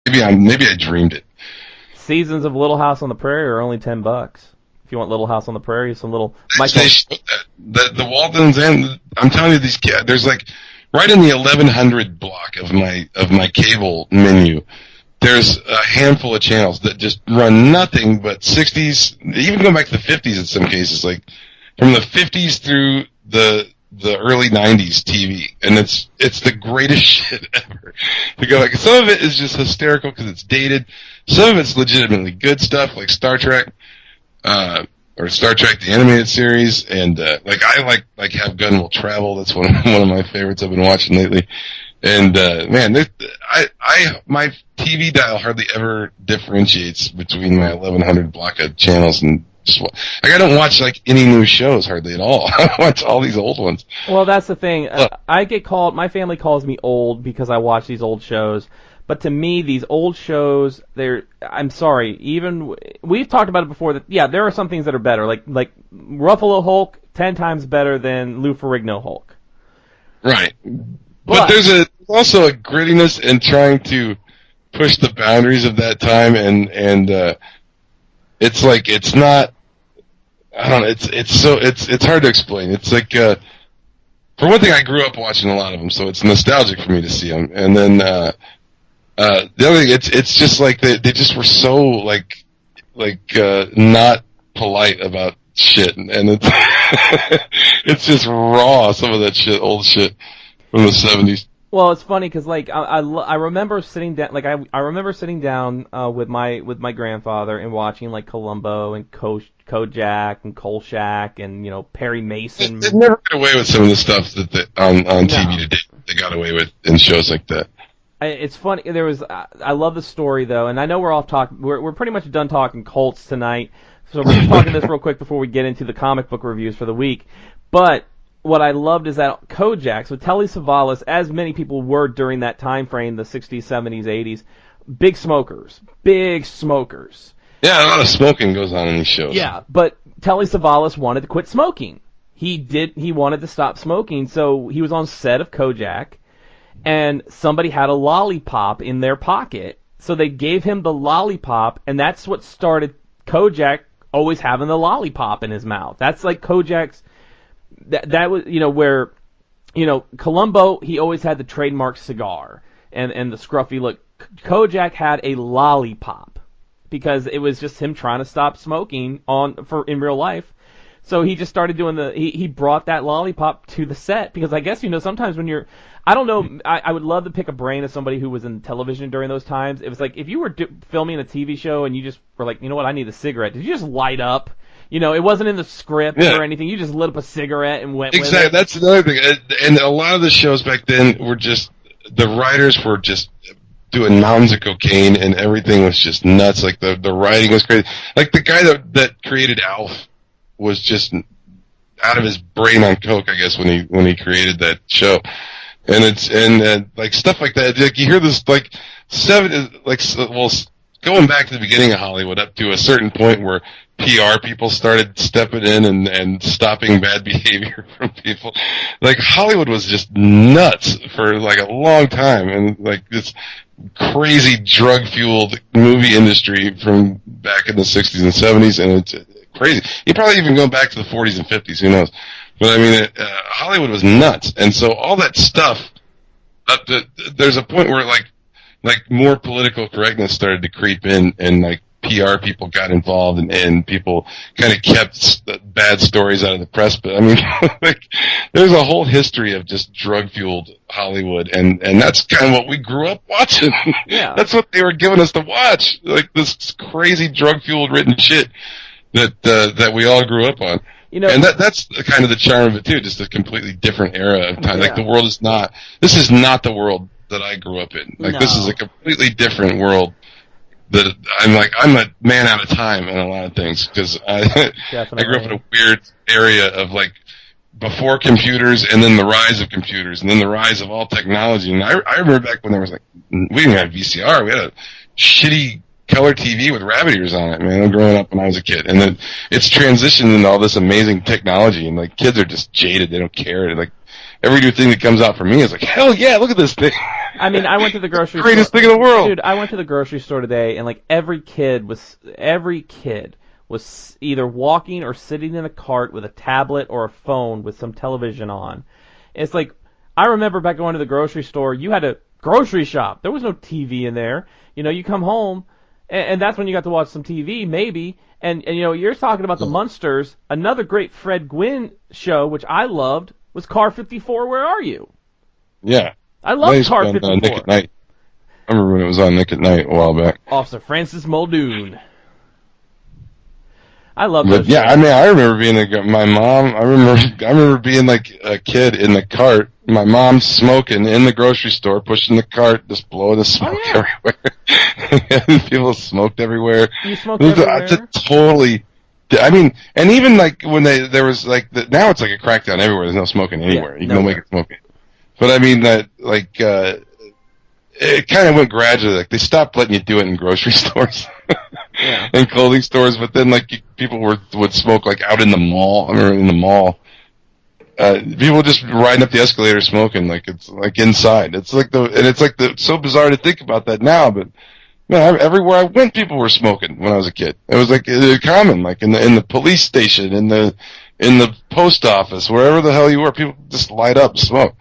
Maybe I dreamed it. Seasons of Little House on the Prairie are only $10. If you want Little House on the Prairie, some little. They showed that. The Waltons, and I'm telling you, these kids. There's like right in the 1100 block of my cable menu. There's a handful of channels that just run nothing but 60s, even going back to the 50s in some cases, like from the 50s through the early 90s TV, and it's the greatest shit ever. To go like, some of it is just hysterical because it's dated. Some of it's legitimately good stuff, like Star Trek, or Star Trek the Animated Series, and I like Have Gun Will Travel. That's one of my favorites I've been watching lately. And man, my TV dial hardly ever differentiates between my 1100 block of channels, and I don't watch like any new shows hardly at all. I watch all these old ones. Well, that's the thing. I get called. My family calls me old because I watch these old shows. But to me, these old shows, I'm sorry. Even we've talked about it before. That there are some things that are better. Like Ruffalo Hulk, 10 times better than Lou Ferrigno Hulk. Right. But there's also a grittiness in trying to push the boundaries of that time, and it's like it's not. I don't know. It's hard to explain. It's like for one thing, I grew up watching a lot of them, so it's nostalgic for me to see them. And then the other thing, it's just like they just were so like not polite about shit, and it's it's just raw. Some of that shit, old shit. From the 70s. Well, it's funny because like I remember sitting down I remember sitting down with my grandfather and watching like Columbo and Kojak and Kolchak and Perry Mason. They never got away with some of the stuff that on TV today. They got away with in shows like that. It's funny. I love the story though, and I know we're off talk. We're pretty much done talking cults tonight, so we're just talking this real quick before we get into the comic book reviews for the week, but. What I loved is that Kojak, so Telly Savalas, as many people were during that time frame, the 60s, 70s, 80s, big smokers. Yeah, a lot of smoking goes on in these shows. Yeah, but Telly Savalas wanted to quit smoking. He wanted to stop smoking, so he was on set of Kojak, and somebody had a lollipop in their pocket, so they gave him the lollipop, and that's what started Kojak always having the lollipop in his mouth. That's like Kojak's. That was, where, Columbo, he always had the trademark cigar and the scruffy look. Kojak had a lollipop because it was just him trying to stop smoking in real life. So he just started doing he brought that lollipop to the set because I guess, sometimes when I don't know, I would love to pick a brain of somebody who was in television during those times. It was like, if you were filming a TV show and you just were like, you know what, I need a cigarette. Did you just light up? It wasn't in the script or anything. You just lit up a cigarette and went with it. Exactly. That's another thing. And a lot of the shows back then were just, the writers were just doing mountains of cocaine and everything was just nuts. Like the writing was crazy. Like the guy that created Alf was just out of his brain on coke, I guess, when he created that show. And like stuff like that. Like you hear this going back to the beginning of Hollywood up to a certain point where PR people started stepping in and stopping bad behavior from people. Like Hollywood was just nuts for like a long time, and like this crazy drug-fueled movie industry from back in the 60s and 70s, and it's crazy. You probably even go back to the 40s and 50s, who knows? But I mean, Hollywood was nuts, and so all that stuff. There's a point where like more political correctness started to creep in, and like PR people got involved, and people kind of kept bad stories out of the press. But I mean, like, there's a whole history of just drug-fueled Hollywood, and that's kind of what we grew up watching. Yeah. That's what they were giving us to watch, like this crazy drug-fueled written shit that we all grew up on. And that's kind of the charm of it too, just a completely different era of time. Yeah. Like this is not the world that I grew up in. Like, This is a completely different world that I'm a man out of time in a lot of things, because I grew up in a weird area of like before computers, and then the rise of computers, and then the rise of all technology. And I remember back when there was we didn't have VCR, we had a shitty color TV with rabbit ears on it, man. I'm growing up when I was a kid, and then it's transitioned into all this amazing technology, and like kids are just jaded, they don't care. Like every new thing that comes out for me is like, hell yeah, look at this thing. I mean, I went to the grocery Greatest store. thing in the world. Dude, I went to the grocery store today, and like every kid was either walking or sitting in a cart with a tablet or a phone with some television on. It's like, I remember back going to the grocery store, you had to grocery shop. There was no TV in there. You know, you come home, and that's when you got to watch some TV, maybe. And you know, you're talking about the Munsters. Another great Fred Gwynn show, which I loved, was Car 54, Where Are You? Yeah. I love Car 54. Nick at Night. I remember when it was on Nick at Night a while back. Officer Francis Muldoon. I love those. Yeah, shows. I mean, I remember being my mom. I remember being like a kid in the cart. My mom smoking in the grocery store, pushing the cart, just blowing the smoke everywhere. People smoked everywhere. You smoked everywhere. Totally. I mean, and even like when there was like now it's like a crackdown everywhere. There's no smoking anywhere. You can go make it smoking. But I mean that like it kind of went gradually. Like they stopped letting you do it in grocery stores and clothing stores. But then like people would smoke like out in the mall. I remember in the mall, people just riding up the escalator smoking like it's like inside. It's like so bizarre to think about that now. But man, everywhere I went, people were smoking when I was a kid. It was like common, like in the police station, in the post office, wherever the hell you were, people just light up and smoke.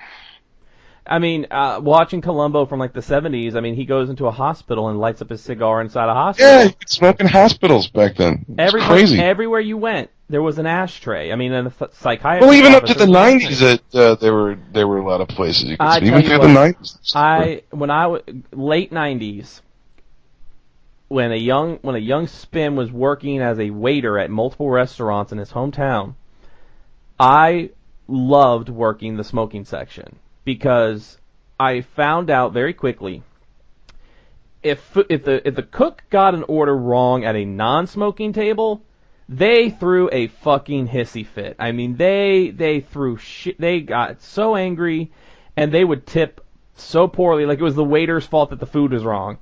I mean, watching Columbo from like the 70s, I mean, he goes into a hospital and lights up his cigar inside a hospital. Yeah, you could smoke in hospitals back then. It's crazy. Everywhere you went, there was an ashtray. I mean, in the psychiatrist. Well, even up to the 90s, there were a lot of places you could smoke. Even through the 90s. When I was late 90s, when a young Spin was working as a waiter at multiple restaurants in his hometown, I loved working the smoking section. Because I found out very quickly, if the cook got an order wrong at a non-smoking table, they threw a fucking hissy fit. I mean, they threw shit. They got so angry, and they would tip so poorly, like it was the waiter's fault that the food was wrong.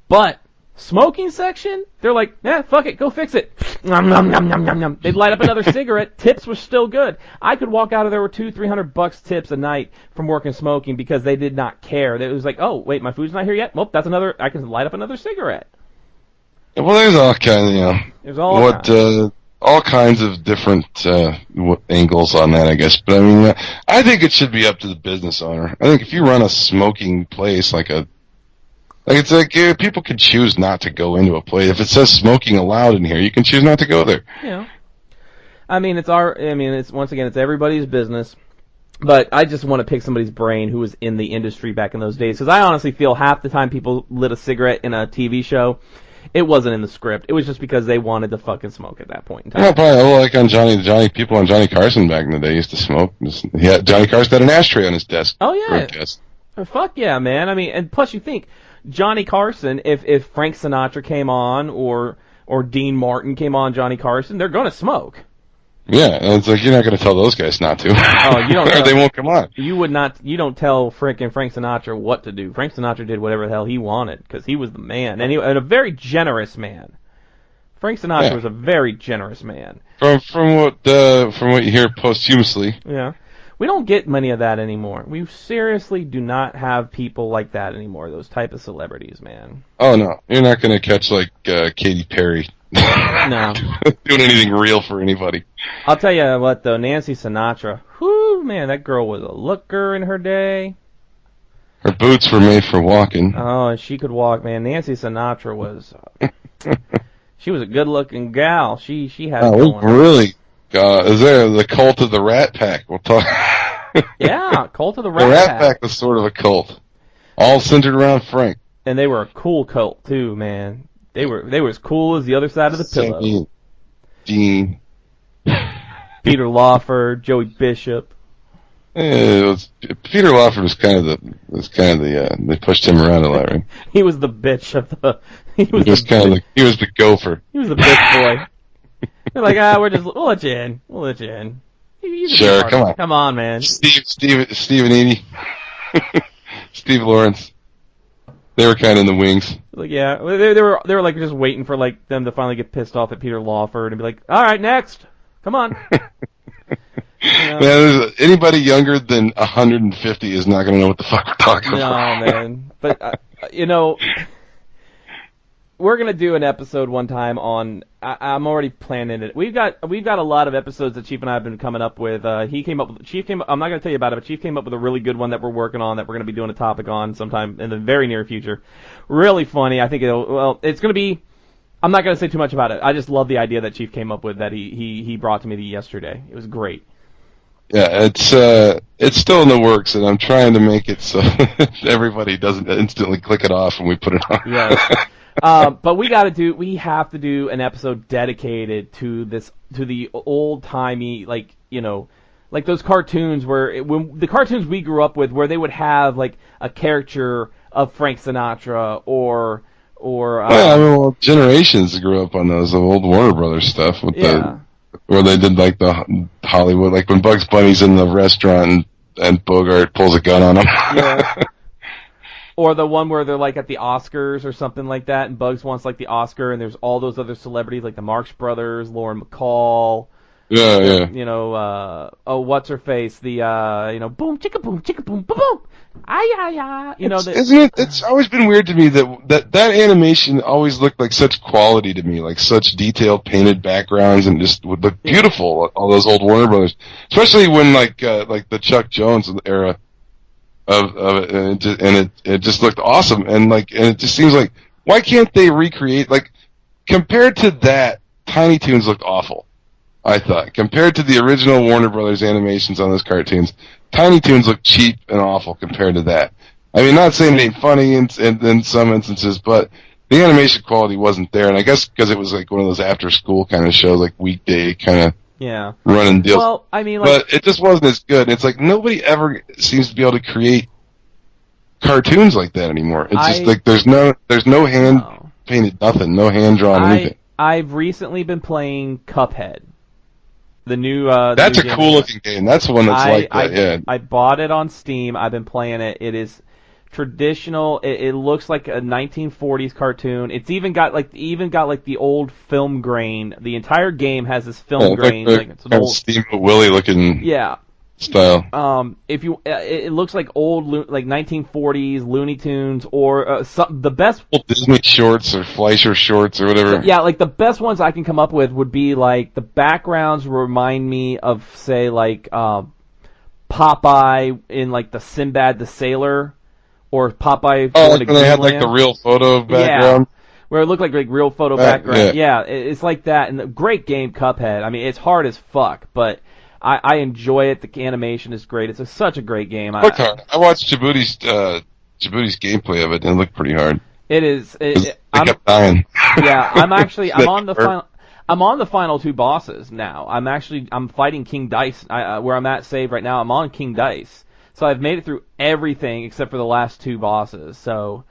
But smoking section, they're like, fuck it, go fix it. Nom, nom, nom, nom, nom, nom. They'd light up another cigarette. Tips were still good. I could walk out of there with $200-$300 tips a night from working smoking because they did not care. It was like, oh wait, my food's not here yet. Well, that's another. I can light up another cigarette. Well, there's all kinds of There's all kinds of different angles on that, I guess. But I mean, I think it should be up to the business owner. I think if you run a smoking place it's like people can choose not to go into a place. If it says smoking allowed in here, you can choose not to go there. Yeah. I mean, it's once again, it's everybody's business. But I just want to pick somebody's brain who was in the industry back in those days. Because I honestly feel half the time people lit a cigarette in a TV show, it wasn't in the script. It was just because they wanted to fucking smoke at that point in time. Yeah, probably like on people on Johnny Carson back in the day used to smoke. Johnny Carson had an ashtray on his desk. Oh, yeah. Fuck yeah, man. I mean, and plus you think, Johnny Carson, if Frank Sinatra came on or Dean Martin came on Johnny Carson, they're going to smoke. Yeah, and it's like you're not going to tell those guys not to. Oh, you don't. They won't come on. You would not. You don't tell Frank Sinatra what to do. Frank Sinatra did whatever the hell he wanted because he was the man, and a very generous man. Frank Sinatra was a very generous man. From what you hear posthumously. Yeah. We don't get many of that anymore. We seriously do not have people like that anymore, those type of celebrities, man. Oh, no. You're not going to catch, like, Katy Perry. No. Doing anything real for anybody. I'll tell you what, though, Nancy Sinatra, whoo, man, that girl was a looker in her day. Her boots were made for walking. Oh, and she could walk, man. Nancy Sinatra was... she was a good-looking gal. She had it going on. Really... is there the cult of the Rat Pack? We'll talk. Yeah, cult of the Rat Pack. The Rat Pack. Pack was sort of a cult, all centered around Frank. And they were a cool cult too, man. They were as cool as the other side of the pillow. Dean, Peter Lawford, Joey Bishop. Peter Lawford was kind of the they pushed him around a lot, right? He was the bitch of the. He was the gopher. He was the bitch boy. They're like, we'll let you in. We'll let you in. Sure, come on. Come on, man. Steve and Edie. Steve Lawrence. They were kind of in the wings. Like, yeah, they were like just waiting for like them to finally get pissed off at Peter Lawford and be like, all right, next. Come on. Man, anybody younger than 150 is not going to know what the fuck we're talking about. No, man. But, we're going to do an episode one time on, I'm already planning it. We've got a lot of episodes that Chief and I have been coming up with. I'm not going to tell you about it, but Chief came up with a really good one that we're working on, that we're going to be doing a topic on sometime in the very near future. Really funny. I think it's going to be, I'm not going to say too much about it. I just love the idea that Chief came up with that he brought to me yesterday. It was great. Yeah, it's still in the works, and I'm trying to make it so everybody doesn't instantly click it off when we put it on. Yeah. But we have to do an episode dedicated to the old timey, like those cartoons when the cartoons we grew up with, where they would have like a caricature of Frank Sinatra or generations grew up on those old Warner Brothers stuff with where they did like the Hollywood, like when Bugs Bunny's in the restaurant and Bogart pulls a gun on him. Yeah. Or the one where they're like at the Oscars or something like that, and Bugs wants like the Oscar, and there's all those other celebrities like the Marx Brothers, Lauren Bacall. Yeah. What's her face? The boom chicka boom boom boom. Ay. Isn't it? It's always been weird to me that animation always looked like such quality to me, like such detailed painted backgrounds, and just would look beautiful. All those old Warner Brothers, especially when like the Chuck Jones era of it, and it just looked awesome, and it just seems like, why can't they recreate, like, compared to that, Tiny Toons looked awful. I thought, compared to the original Warner Brothers animations on those cartoons, Tiny Toons look cheap and awful compared to that. I mean, not saying it ain't funny in some instances, but the animation quality wasn't there, and I guess because it was like one of those after-school kind of shows, like weekday kind of running deals. Well, I mean, but it just wasn't as good. It's like nobody ever seems to be able to create cartoons like that anymore. It's just like there's no hand painted nothing, no hand drawn anything. I've recently been playing Cuphead. The new that's a cool looking game. That's one that's like that. Yeah. I bought it on Steam. I've been playing it. It is traditional. It looks like a 1940s cartoon. It's even got like the old film grain. The entire game has this film grain. Like it's an old Steamboat Willie looking. Yeah. Style. It looks like old like 1940s Looney Tunes or the best Disney shorts or Fleischer shorts or whatever. Yeah, like the best ones I can come up with would be like the backgrounds remind me of say like Popeye in like the Sinbad the Sailor or Popeye. Like when they had like the real photo background. Yeah. Where it looked like real photo background. Yeah, it's like that. And the great game, Cuphead. I mean, it's hard as fuck, but I enjoy it. The animation is great. It's such a great game. Looked hard. I watched Djibouti's gameplay of it, and it looked pretty hard. It is. I kept dying. Yeah, I'm on the final. I'm on the final two bosses now. I'm fighting King Dice. Where I'm at saved right now. I'm on King Dice, so I've made it through everything except for the last two bosses. So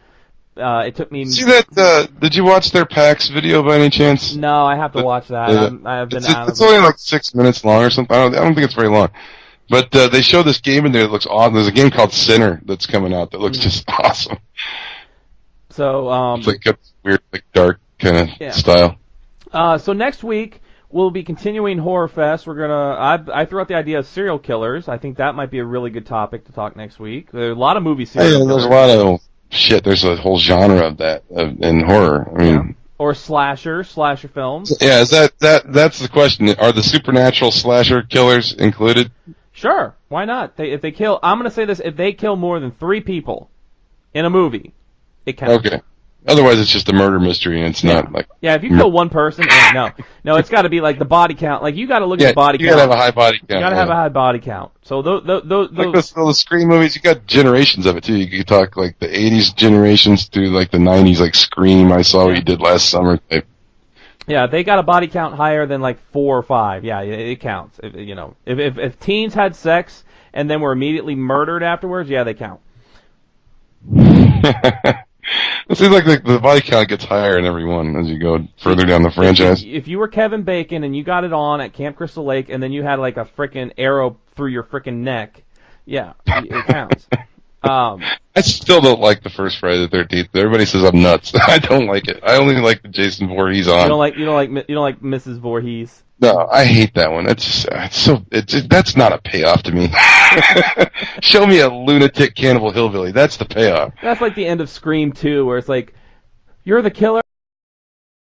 it took me. See that? Did you watch their PAX video by any chance? No, I have to watch that. It's only like 6 minutes long or something. I don't think it's very long. But they show this game in there that looks awesome. There's a game called Sinner that's coming out that looks just awesome. So it's like a weird, like dark kind of style. So next week we'll be continuing HORRORFEST. We're gonna. I threw out the idea of serial killers. I think that might be a really good topic to talk next week. There are a lot of movie serial killers. There's a lot of shit. There's a whole genre of that in horror. I mean, or slasher films. Yeah, is that's the question. Are the supernatural slasher killers included? Sure, why not? If they kill, I'm gonna say this: if they kill more than 3 people in a movie, it counts. Okay. Otherwise, it's just a murder mystery, and it's not like... Yeah, if you kill one person, no, it's got to be like the body count. Like, you got to look at the body count. You got to have a high body count. You got to have a high body count. So those like the Scream movies, you got generations of it, too. You could talk, like, the 80s generations through, like, the 90s, like, Scream, I Saw What You Did Last Summer type. Yeah, they got a body count higher than, like, 4 or 5. Yeah, it counts. If teens had sex and then were immediately murdered afterwards, yeah, they count. It seems like the body count gets higher in every one as you go further down the franchise. If you were Kevin Bacon and you got it on at Camp Crystal Lake and then you had like a frickin' arrow through your frickin' neck, yeah, it counts. I still don't like the first Friday the 13th. Everybody says I'm nuts. I don't like it. I only like the Jason Voorhees on. You don't like Mrs. Voorhees. No, I hate that one. That's not a payoff to me. Show me a lunatic cannibal hillbilly. That's the payoff. That's like the end of Scream 2, where it's like, you're the killer.